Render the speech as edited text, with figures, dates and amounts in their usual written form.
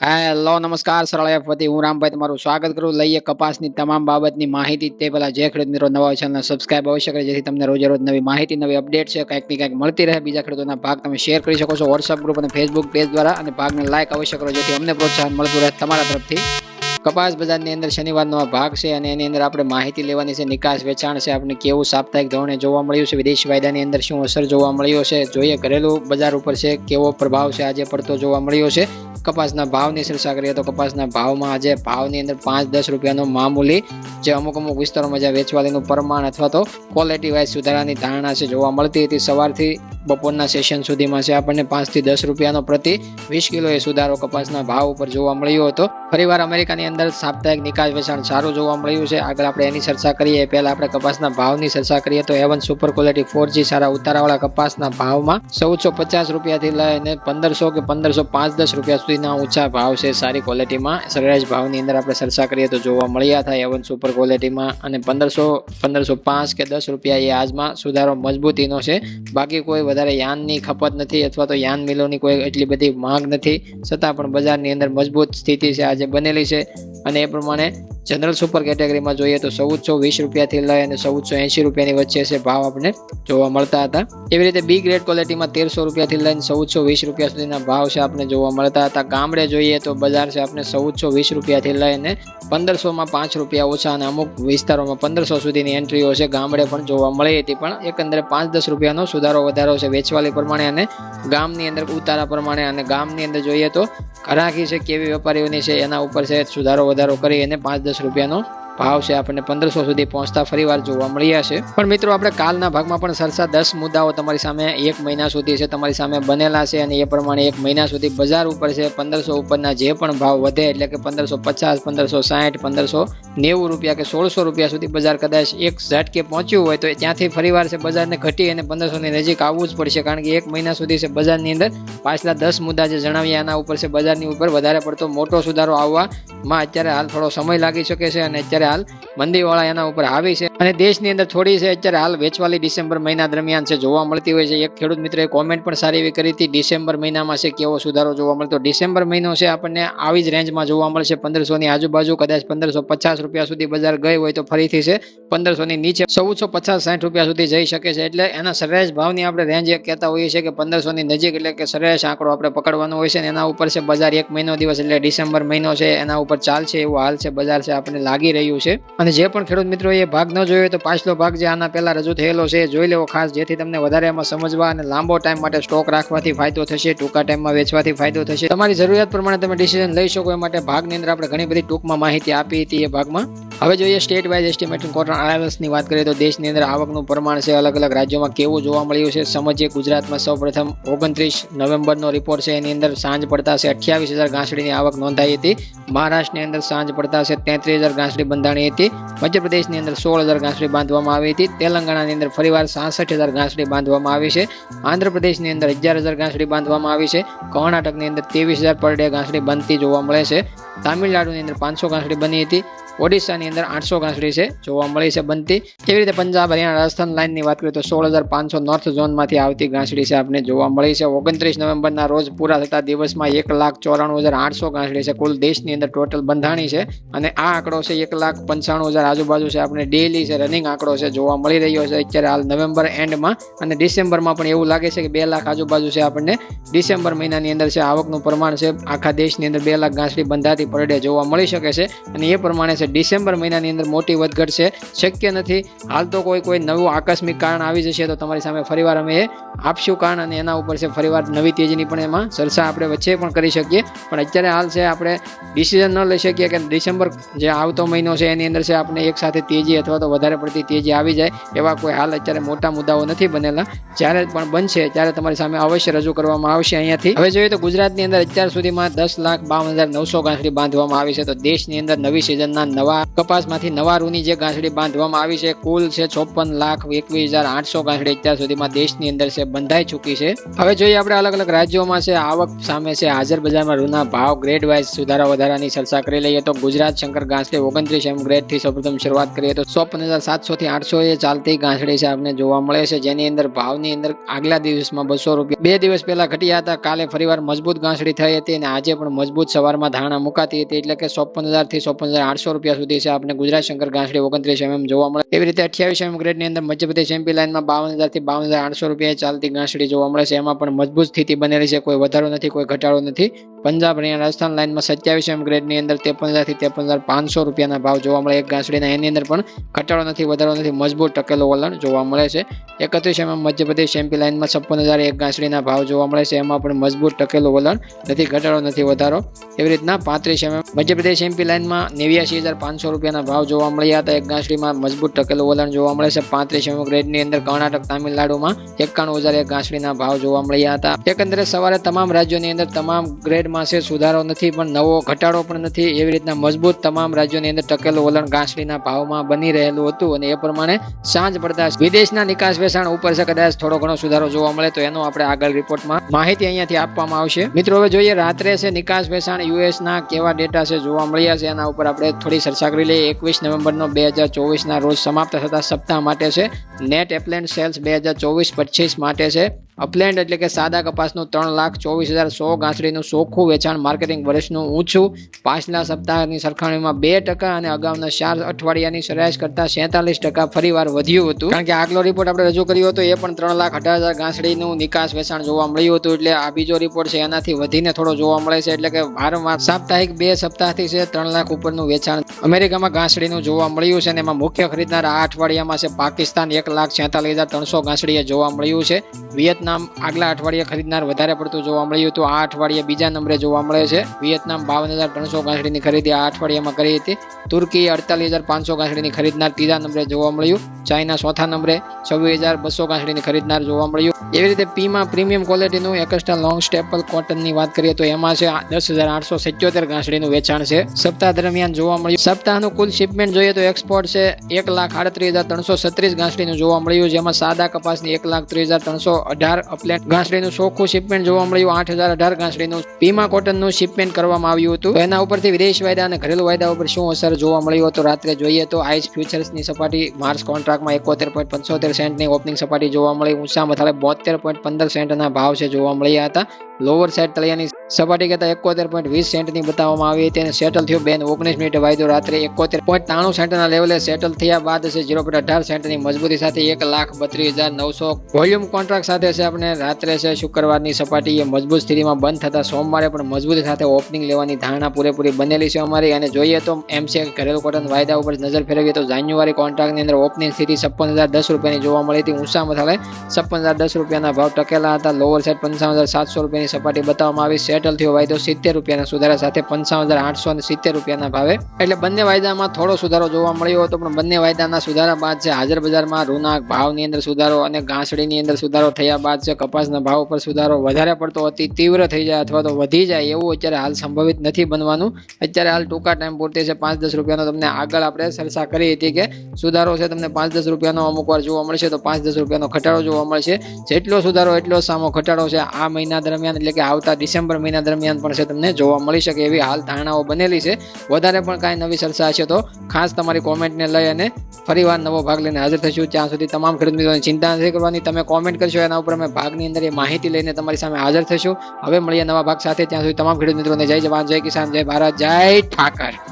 Hello નમસ્કાર સરળ એફથી હું રામભાઈ તમારું સ્વાગત કરું. લઈએ કપાસની તમામ બાબતની માહિતી. તે પહેલા જે ખેડૂત મિત્રો નવા હોય ચેનલ સબસ્ક્રાઇબ અવશ્ય કરે જેથી તમને રોજે રોજ નવી માહિતી નવી અપડેટ છે કંઈક ને કંઈક મળતી રહે. બીજા ખેડૂતોના ભાગ તમે શેર કરી શકો છો વોટ્સઅપ ગ્રુપ અને ફેસબુક પેજ દ્વારા, અને ભાગને લાઈક અવશ્ય કરો જેથી અમને પ્રોત્સાહન મળતું રહે તમારા તરફથી. કપાસ બજારની અંદર શનિવારનો આ ભાગ છે અને એની અંદર આપણે માહિતી લેવાની છે. નિકાસ વેચાણ છે, આપણે કેવું સાપ્તાહિક ધોરણે જોવા મળ્યું છે, વિદેશી વાયદાની અંદર શું અસર જોવા મળ્યો છે, જોઈએ ઘરેલું બજાર ઉપર છે કેવો પ્રભાવ છે આજે પડતો જોવા મળ્યો છે. કપાસના ભાવની ચર્ચા કરીએ તો કપાસના ભાવમાં આજે ભાવની અંદર 5-10 રૂપિયાનો મામૂલી જે અમુક વિસ્તારોમાં જ્યાં વેચવાલીનું પ્રમાણ અથવા તો ક્વોલિટી વાઇઝ સુધારાની ધારણા છે જોવા મળતી હતી. સવારથી બપોરના સેશન સુધીમાં છે આપણને 5 થી 10 રૂપિયાનો પ્રતિ 20 કિલો એ સુધારો કપાસના ભાવ ઉપર જોવા મળ્યો હતો. ફરીવાર અમેરિકાની અંદર સાપ્તાહિક નિકાસ વેચાણ સારું જોવા મળ્યું છે. આગળ આપણે એની ચર્ચા કરીએ પહેલા આપણે કપાસના ભાવની ચર્ચા કરીએ તો A1 સુપર ક્વોલિટી 4G સારા ઉતારાવાળા કપાસના ભાવમાં 1450 રૂપિયાથી લઈને 1500 કે 1505-10 રૂપિયા સુધીના ઊંચા ભાવ છે. સારી ક્વોલિટીમાં સરેરાશ ભાવની અંદર આપણે ચર્ચા કરીએ તો જોવા મળ્યા હતા A1 સુપર ક્વોલિટીમાં, અને 1500, 1505 કે 10 રૂપિયા એ આજમાં સુધારો મજબૂતીનો છે. બાકી કોઈ વધારે યાનની ખપત નથી અથવા તો યાન મિલોની કોઈ એટલી બધી માંગ નથી, છતાં પણ બજારની અંદર મજબૂત સ્થિતિ છે આજે બનેલી છે. અને એ પ્રમાણે જનરલ સુપર કેટેગરીમાં જોઈએ તો 1420 રૂપિયાથી લઈ અને 1480 રૂપિયાની વચ્ચે છે ભાવ આપણે જોવા મળતા હતા. એવી રીતે બી ગ્રેડ ક્વોલિટીમાં 1300 રૂપિયાથી લઈને 1420 રૂપિયા સુધીના ભાવ છે આપણે જોવા મળતા હતા. ગામડે જોઈએ તો બજાર છે આપણે 1420 રૂપિયાથી લઈને 1500માં 5 રૂપિયા ઓછા અને અમુક વિસ્તારોમાં 1500 સુધીની એન્ટ્રીઓ છે ગામડે પણ જોવા મળી હતી. પણ એકંદરે 5-10 રૂપિયાનો સુધારો વધારો છે વેચવાલી પ્રમાણે અને ગામની અંદર ઉતારા પ્રમાણે. અને ગામની અંદર જોઈએ તો ઘરાકી છે કેવી વેપારીઓની છે એના ઉપર છે સુધારો વધારો કરી અને 5-10 રૂપિયાનો ભાવ છે આપણને 1500 સુધી પહોંચતા ફરીવાર જોવા મળ્યા છે. પણ મિત્રો આપણે કાલના ભાગમાં પણ સરસા 10 મુદ્દાઓ તમારી સામે 1 મહિના સુધી છે તમારી સામે બનેલા છે, અને એ પ્રમાણે 1 મહિના સુધી બજાર ઉપર છે 1500 ઉપરના જે પણ ભાવ વધે એટલે કે 1550, 1560, 1590 રૂપિયા કે 1600 રૂપિયા સુધી બજાર કદાચ એક ઝટકે પહોંચ્યું હોય તો ત્યાંથી ફરીવાર છે બજારને ઘટી અને 1500 ની નજીક આવવું જ પડશે, કારણ કે 1 મહિના સુધી છે બજારની અંદર પાછલા 10 મુદ્દા જે જણાવ્યા એના ઉપર છે બજારની ઉપર વધારે પડતો મોટો સુધારો આવવામાં અત્યારે હાલ થોડો સમય લાગી શકે છે. અને અત્યારે હાલ મંદીવાળા એના ઉપર આવી છે અને દેશની અંદર થોડી છે અત્યારે હાલ વેચવાલી ડિસેમ્બર મહિના દરમિયાન છે જોવા મળતી હોય છે. એક ખેડૂત મિત્રએ કોમેન્ટ પણ સારી એવી કરી હતી, ડિસેમ્બર મહિનામાં છે કેવો સુધારો જોવા મળતો. ડિસેમ્બર મહિનો છે આપણને આવી જ રેન્જમાં જોવા મળશે 1500 ની આજુબાજુ, કદાચ 1550 રૂપિયા સુધી બજાર ગઈ હોય તો ફરીથી છે 1500 ની નીચે 1450-60 રૂપિયા સુધી જઈ શકે છે. એટલે એના સરેરાશ ભાવની આપણે રેન્જ એક કહેતા હોઈએ છીએ કે 1500 ની નજીક, એટલે કે સરેરાશ આંકડો આપણે પકડવાનો હોય છે. એના ઉપર છે બજાર 1 મહિનો દિવસ એટલે ડિસેમ્બર મહિનો છે એના ઉપર ચાલશે એવું હાલ છે બજાર છે આપણને લાગી રહ્યું છે. અને જે પણ ખેડૂત મિત્રો એ ભાગ ન જોયો તો પાછલો ભાગ જે આના પહેલા રજૂ થયેલો છે એ જોઈ લેવો ખાસ, જેથી તમને વધારે એમાં સમજવા અને લાંબો ટાઈમ માટે સ્ટોક રાખવાથી ફાયદો થશે, ટૂંકા ટાઈમમાં વેચવાથી ફાયદો થશે. તમારી જરૂરિયાત પ્રમાણે તમે ડિસિઝન લઈ શકો એ માટે ભાગની અંદર આપણે ઘણી બધી ટૂંકમાં માહિતી આપી હતી એ ભાગમાં. હવે જોઈએ સ્ટેટ વાઇઝ એસ્ટિમેટિંગ કોટન અરાઇવલ્સની વાત કરીએ તો દેશની અંદર આવકનું પ્રમાણ છે અલગ અલગ રાજ્યોમાં કેવું જોવા મળ્યું છે સમજીએ. ગુજરાતમાં સૌપ્રથમ 29 નવેમ્બરનો રિપોર્ટ છે એની અંદર સાંજ પડતા છે 28,000 ગાંસડીની આવક નોંધાઈ હતી. મહારાષ્ટ્રની અંદર સાંજ પડતા છે 33,000 ગાંસડી બંધાણી હતી. મધ્યપ્રદેશની અંદર 16,000 ગાંસડી બાંધવામાં આવી હતી. તેલંગાણાની અંદર ફરીવાર 66,000 ગાંસડી બાંધવામાં આવી છે. આંધ્રપ્રદેશની અંદર 11,000 ગાંસડી બાંધવામાં આવી છે. કર્ણાટકની અંદર 23,000 પર ડે ગાંસડી બનતી જોવા મળે છે. તામિલનાડુની અંદર 500 ગાંસડી બની હતી. ઓડિશાની અંદર 800 ગાંસડી છે જોવા મળી છે બનતી. એવી રીતે પંજાબ, હરિયાણા, રાજસ્થાન લાઇનની વાત કરીએ તો 16,500 નોર્થ ઝોનમાંથી આવતી ગાંસડી છે આપણે જોવા મળી છે. 29 નવેમ્બરના રોજ પૂરા થતા દિવસમાં 1,94,800 ગાંસડી છે કુલ દેશની અંદર ટોટલ બંધાણી છે. અને આ આંકડો છે 1,95,000 આજુબાજુ છે આપણે ડેઈલી છે રનિંગ આંકડો છે જોવા મળી રહ્યો છે અત્યારે હાલ નવેમ્બર એન્ડમાં. અને ડિસેમ્બરમાં પણ એવું લાગે છે કે 2 લાખ આજુબાજુ છે આપણને ડિસેમ્બર મહિનાની અંદર છે આવકનું પ્રમાણ છે આખા દેશની અંદર 2 લાખ ગાંસડી બંધાતી પર ડે જોવા મળી શકે છે. અને એ પ્રમાણે છે ડિસેમ્બર મહિનાની અંદર મોટી વધઘટ છે શક્ય નથી. હાલ તો કોઈ નવું આકસ્મિક કારણ આવી જશે તો તમારી સામે ફરીવાર અમે એ આપશું કારણ, અને એના ઉપર છે ફરીવાર નવી તેજીની પણ એમાં ચર્ચા આપણે વચ્ચે પણ કરી શકીએ. પણ અત્યારે હાલ છે આપણે ડિસિઝન ન લઈ શકીએ કે ડિસેમ્બર જે આવતો મહિનો છે એની અંદર છે આપણે એક સાથે તેજી અથવા તો વધારે પડતી તેજી આવી જાય એવા કોઈ હાલ અત્યારે મોટા મુદ્દાઓ નથી બનેલા. જ્યારે પણ બનશે ત્યારે તમારી સામે અવશ્ય રજૂ કરવામાં આવશે અહીંયાથી. હવે જોઈએ તો ગુજરાતની અંદર અત્યાર સુધીમાં 10,52,900 ગાંસડી બાંધવામાં આવી છે. તો દેશની અંદર નવી સિઝનના નવા કપાસમાંથી નવા રૂની જે ગાંસડી બાંધવામાં આવી છે કુલ છે 54,21,800 ગાંસડી અત્યાર સુધીમાં દેશની અંદર છે બંધાઈ ચૂકી છે. હવે જોઈએ આપણે અલગ અલગ રાજ્યોમાં છે આવક સામે છે હાજર બજારમાં રૂના ભાવ ગ્રેડ વાઇઝ સુધારા વધારાની ચર્ચા કરી લઈએ તો ગુજરાત શંકર ગાંસડી 29 ગ્રેડ થી સૌપ્રથમ શરૂઆત કરીએ તો 54,700 થી 800 એ ચાલતી ગાંસડી છે આપને જોવા મળે છે, જેની અંદર ભાવની અંદર આગલા દિવસમાં 200 રૂપિયા 2 દિવસ પહેલા ઘટ્યા હતા. કાલે ફરીવાર મજબૂત ગાંસડી થઈ હતી અને આજે પણ મજબૂત સવારમાં ધારણા મુકાતી હતી, એટલે કે 54,000 થી 54,800 રૂપિયા સુધી છે આપણે ગુજરાત શંકર ગાંસડી 29 જોવા મળે. એવી રીતે 28 ગ્રેડ ની અંદર મધ્યપ્રદેશ એમપી લાઇનમાં 52,000 થી 52,800 રૂપિયા ચાલતી ગાંસડી જોવા મળે છે. એમાં પણ મજબૂત સ્થિતિ બનેલી છે, કોઈ વધારો નથી, કોઈ ઘટાડો નથી. પંજાબ હરિયાણા રાજસ્થાન લાઇનમાં 27 ગ્રેડ ની અંદર 53,000 થી 53,500 રૂપિયાના ભાવ જોવા મળે એક ગાંસડીના. એની અંદર પણ ઘટાડો નથી, વધારો નથી, મજબૂત ટકેલું વલણ જોવા મળે છે. 31 મધ્યપ્રદેશ એમપી લાઇનમાં 56,000 એક ગાંસડીના ભાવ જોવા મળે છે. એમાં પણ મજબૂત ટકેલું વલણ નથી, ઘટાડો નથી, વધારો. એવી રીતના 35 મધ્યપ્રદેશ એમપી લાઇનમાં 89,500 રૂપિયાના ભાવ જોવા મળ્યા હતા એક ગાંસડીમાં, મજબૂત ટકેલું વલણ જોવા મળે છે. 35 ગ્રેડ ની અંદર કર્ણાટક તામિલનાડુમાં 91,000 એક ગાંસડીના ભાવ જોવા મળ્યા હતા. એકંદરે સવારે તમામ રાજ્યોની અંદર તમામ ગ્રેડમાં છે સુધારો નથી પણ નવો ઘટાડો પણ નથી. એવી રીતના મજબૂત તમામ રાજ્યોની અંદર ટકેલું વલણ ગાંસડીના ભાવમાં બની રહેલું હતું અને એ પ્રમાણે સાંજ પડતા વિદેશના નિકાસ વેચાણ ઉપર છે કદાચ થોડો ઘણો સુધારો જોવા મળે તો એનો આપણે આગળ રિપોર્ટમાં માહિતી અહીંયાથી આપવામાં આવશે. મિત્રો હવે જોઈએ રાત્રે છે નિકાસ વેચાણ યુએસ ના કેવા ડેટા છે જોવા મળ્યા છે એના ઉપર આપણે થોડી ચર્ચા કરી લઈએ. 21 નવેમ્બરનો 2024 ના રોજ સમાપ્ત થતા સપ્તાહ માટે છે નેટ એપ્લેન્ટ સેલ્સ 2024-25 માટે છે અપલેન્ડ એટલે કે સાદા કપાસનું 3,24,100 ગાંસડીનું ચોખ્ખું વેચાણ માર્કેટિંગ વર્ષનું ઊંચું પાછલા સપ્તાહની સરખામણીમાં 2% અને અગાઉના 4 અઠવાડિયાની સરેરાશ કરતા 47% ફરીવાર વધ્યું હતું. કારણ કે આગલો રિપોર્ટ આપણે રજૂ કર્યો હતો એ પણ 3,18,000 ગાંસડીનું નિકાસ વેચાણ જોવા મળ્યું હતું, એટલે આ બીજો રિપોર્ટ છે એનાથી વધીને થોડો જોવા મળે છે. એટલે કે વારંવાર સાપ્તાહિક 2 સપ્તાહથી છે 3 લાખ ઉપરનું વેચાણ અમેરિકામાં ગાંસડીનું જોવા મળ્યું છે અને એમાં મુખ્ય ખરીદનાર આ અઠવાડિયામાં છે પાકિસ્તાન 1,46,300 ગાંસડીએ જોવા મળ્યું છે. વિયેતનામ આગલા અઠવાડિયે ખરીદનાર વધારે પડતું જોવા મળ્યું હતું, આ અઠવાડિયે બીજા નંબરે જોવા મળે છે. વિયેતનામ 52,300 ગાંસડીની ખરીદી આ અઠવાડિયામાં કરી હતી. તુર્કી 48,500 ગાંસડીની ખરીદનાર ત્રીજા નંબરે જોવા મળ્યું. ચાઇના ચોથા નંબરે 26,200 ગાંસડીની ખરીદનાર જોવા મળ્યું. એવી રીતે પીમાં પ્રીમિયમ ક્વોલિટીનું એક્સ્ટ્રા લોંગ સ્ટેપલ કોટનની વાત કરીએ તો એમાં છે 10,877 ગાંસડીનું વેચાણ છે સપ્તાહ દરમિયાન જોવા મળ્યું. સપ્તાહનું કુલ શિપમેન્ટ જોઈએ તો એક્સપોર્ટ છે 1,38,336 ગાંસડીનું જોવા મળ્યું, જેમાં સાદા કપાસની 1,30,318 અપલેન્ટ ગાંસડીનું ચોખ્ખું શિપમેન્ટ જોવા મળ્યું. 8,018 ગાંસડીનું પીમા કોટનનું શિપમેન્ટ કરવામાં આવ્યું હતું. એના ઉપરથી વિદેશ વાયદા અને ઘરેલુ વાયદા ઉપર શું અસર જોવા મળ્યું હતું રાત્રે જોઈએ તો આઈસ ફ્યુચર્સની સપાટી માર્ચ કોન્ટ્રાક્ટમાં 71.75 સેન્ટની ઓપનિંગ સપાટી જોવા મળી. ઊંચા મથાળે 72.15 સેન્ટના ભાવ છે જોવા મળ્યા હતા. લોવર સાઈડ તળિયાની સપાટી કરતા 71.20 સેન્ટની બતાવવામાં આવી હતી અને સેટલ થયું 2:19 મિનિટે વાયદો રાત્રે 71.93 સેન્ટના લેવલે સેટલ થયા બાદ છે 0.18 સેન્ટની મજબૂતી સાથે 1,32,900 વોલ્યુમ કોન્ટ્રાક્ટ સાથે છે આપણે રાત્રે છે શુક્રવારની સપાટી એ મજબૂત સ્થિતિમાં બંધ થતા સોમવારે પણ મજબૂતી સાથે ઓપનિંગ લેવાની ધારણા પૂરેપૂરી બનેલી છે અમારી. અને જોઈએ તો એમસીએક્સ ઘરેલુ કોટન વાયદા ઉપર નજર ફેરવીએ તો જાન્યુઆરી કોન્ટ્રાક્ટની અંદર ઓપનિંગ સ્થિતિ 56,010 રૂપિયાની જોવા મળી હતી. ઊંચા મથાળે 56,010 રૂપિયાના ભાવ ટકેલા હતા. લોવર સાઈડ 55,700 રૂપિયાની સપાટી બતાવવામાં આવી. સેટલ થયો વાયદો 70 રૂપિયાના સુધારા સાથે 55,870 રૂપિયાના ભાવે. એટલે બંને વાયદામાં થોડો સુધારો જોવા મળ્યો હતો પણ બંને વાયદાના સુધારા બાદ છે હાજર બજારમાં રૂના ભાવની અંદર સુધારો અને ગાંસડીની અંદર સુધારો થયા બાદ છે કપાસના ભાવ ઉપર સુધારો વધારે પડતો અતિ તીવ્ર થઈ જાય અથવા તો વધી જાય એવું અત્યારે હાલ સંભવિત નથી બનવાનું. અત્યારે હાલ ટૂંકા ટાઈમ પૂરતી છે 5-10 રૂપિયાનો તમને આગળ આપણે ચર્ચા કરી હતી કે સુધારો છે તમને 5-10 રૂપિયાનો અમુક વાર જોવા મળશે તો 5-10 રૂપિયાનો ઘટાડો જોવા મળશે. જેટલો સુધારો એટલો સામો ઘટાડો છે આ મહિના દરમિયાન એટલે કે આવતા ડિસેમ્બર મહિના દરમિયાન પણ છે તમને જોવા મળી શકે એવી હાલ ધારણાઓ બનેલી છે. વધારે પણ કાંઈ નવી ચર્ચા હશે તો ખાસ તમારી કોમેન્ટને લઈ અને ફરીવાર નવો ભાગ લઈને હાજર થશું. ત્યાં સુધી તમામ ખેડૂત મિત્રોની ચિંતા નથી કરવાની, તમે કોમેન્ટ કરશો એના ઉપર અમે ભાગની અંદર એ માહિતી લઈને તમારી સામે હાજર થશું. હવે મળીએ નવા ભાગ સાથે, ત્યાં સુધી તમામ ખેડૂત મિત્રોને જય જવાન, જય કિસાન, જય ભારત, જય ઠાકર.